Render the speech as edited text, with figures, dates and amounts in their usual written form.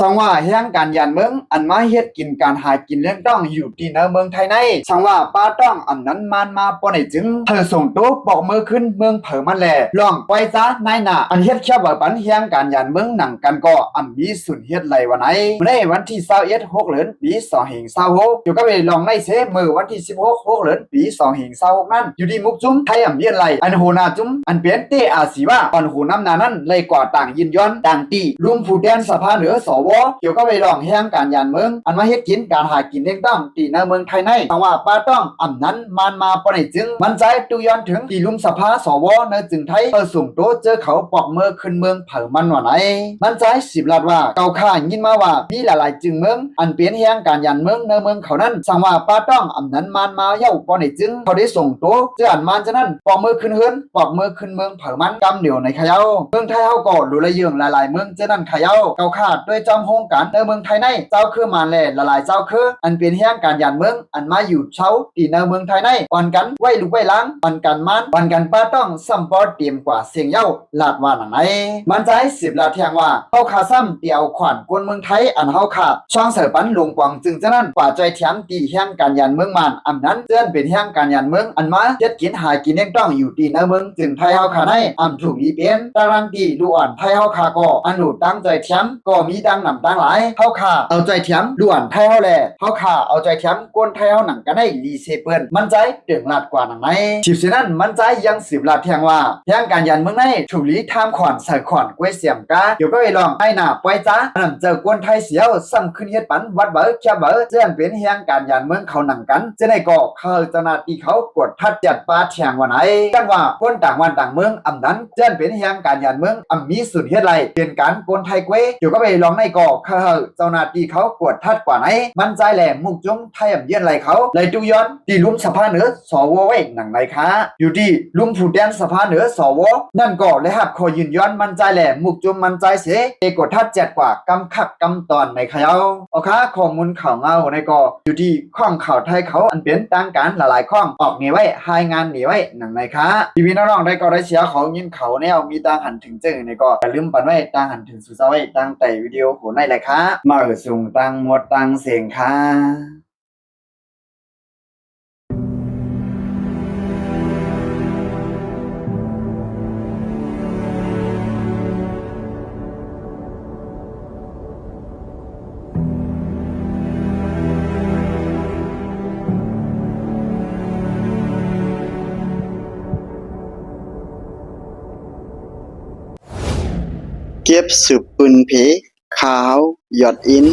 สังว่าเฮียงการยันเมืองอันมาเฮ็ดกินการหากินเรื่องต้องอยู่ที่ในเมืองไทยในสังว่าป้าต้องอันนั้นมันมาปนให้จึงเธอส่งตัวบอกมือขึ้นเมืองเผอมันแลลองไว้ซะนายหน้าอันเฮ็ดแค่ว่าปันเฮียงการยันเมืองหนังกันก็อันมีสุนเฮ็ดไหลวันไหนในวันที่21 6เดือนปี2526อยู่ก็ไปลองในเสมือวันที่16 6เดือนปี2526นั้นอยู่ที่มุกจุ้มไทยอำเบียนไหลอันโหนาจุ้มอันเปลี่ยนเตอาสีว่าอันโหน้ำนานั้นเลยกว่าต่างยินย้อนต่างตีลุมผู้แดนสภาเหนือสวเกี่ยวก็ไปลองเฮียงการยันเมืองอันมาเฮ็ดกินการหากินเองต้องตีในเมืองไทยในแต่ว่าป้าต้องอำนั้นมันมาปนให้จึงมันใจตุย้อนถึงที่ลุมสภาสวในจึงไทยส่งโตเจอเขาปอกมือขึ้นเมืองเผอมันว่าไหนมันใจ10 ลัดว่าเก่าข้ายินมาว่ามีหลายๆจึงเมืองอันเปลี่ยนเฮียงการยันเมืองในเมืองเขานั้นสั่งว่าป้าต้องอำนั้นมันมาเย้าปนให้จึงเขาได้ส่งโตเจออันมันจะนั้นปอกมือขึ้นเฮือนปอกมือขึ้นเมืองเผอมันกำเดียวในขยาเมืองไทยเฮาก็รู้ละเยืองหลายๆเมืองเจอนั้นขยาเก่าข้าด้วยจอมโฮงการในเมืองไทยในเจ้าคือมาแลหลายๆเจ้าคืออันเปลี่ยนเฮียงการยันเมืองอันมาอยู่เช้าที่ในเมืองไทยในอ่อนกันไว้ลูกไว้ล้างอ่อนกันมันอ่อนกันป้าต้องซ้ำปอเตรียมกว่าเสียงเย้าลาดว่าหนังไหนมันใจ10 ลาดแทงว่าเฮาขาซ้ำเตียวขวัญกวนเมืองไทยอันเฮาขาช่องเสือปันลงกวางจึงจะนั้นกว่าใจเถียงตีเฮียงการยันเมืองมันอันนั้นเตือนเป็นเฮียงการยันเมืองอันมาเฮ็ดกินหากินเองต้องอยู่ที่ในเมืองจึงไทยเฮาขาในอำถูกอีเป็นตารางตีดูอ่อนไทยเฮาขาก็อันหนูตั้งใจเถียงก็มีดังนำตั้งหลายเฮาขาเอาใจเถียงด่วนไทยเฮาแลเฮาขาเอาใจเถียงกวนไทยเฮาหนังกันให้รีเซเปิ้นมันใจเตึงลาดกว่าหนังไหนชิบเสนั้นมันใจยัง10 ลาดแทงว่าเฮียงการยันเมืองในถูกลีทามขอนใส่ขอนกล้วยเสียมกาเดี๋ยวก็ไปลองให้หน้าปล่อยจ้าอันเจอกวนไทยเสียวซ้ำขึ้นเฮ็ดปันวัดเบอแค่เบอเจือนเป็นเฮียงการยันเมืองเขาหนังกันจะได้ก็เขาเจ้าหน้าที่เขากดทัดจัดปาแทงว่าไหนกันว่าคนต่างวันต่างเมืองอำนั้นเจือนเป็นเฮียงการยันเมืองอำมีสุดเฮ็ดไรเป็นการกวนไทยกล้วยเดี๋ยวก็ไปลองในก็เขาเจ้าหน้าที่เขากดทัดกว่าไหนมันใจแหลมมุกจุ้มไทยอำเยี่ยนไรเขาเลยดูย้อนที่ลุมสภาเหนือสวไว้หนังไรคะอยู่ที่ลุมผู้แดนสภาเหนือสวนั่นก็เลยหับคอยืนย้อนมันใจแหลมมุกจุ้มมันใจเสเอกดทัดจัดกว่ากำคักกำตอนในเขาเอาค่ะข้อมูลข่าวเงาในก็อยู่ที่ข้องข่าวไทยเขาอันเป็นต่างการหลายๆข้องออกหนีไว้หายงานหนีไว้หนังในคะพี่น้องๆได้ก็ได้เชียร์เขายินเขาแนวมีต่างหันถึงเจอในก็อย่าลืมปันไว้ต่างหันถึงสุดไว้ต่างแต่วิดีโอโหในเลยค่ะมาส่งต่างหมดต่างเสียงค่ะเก็บสืบปืนเพขาวหยอดอิน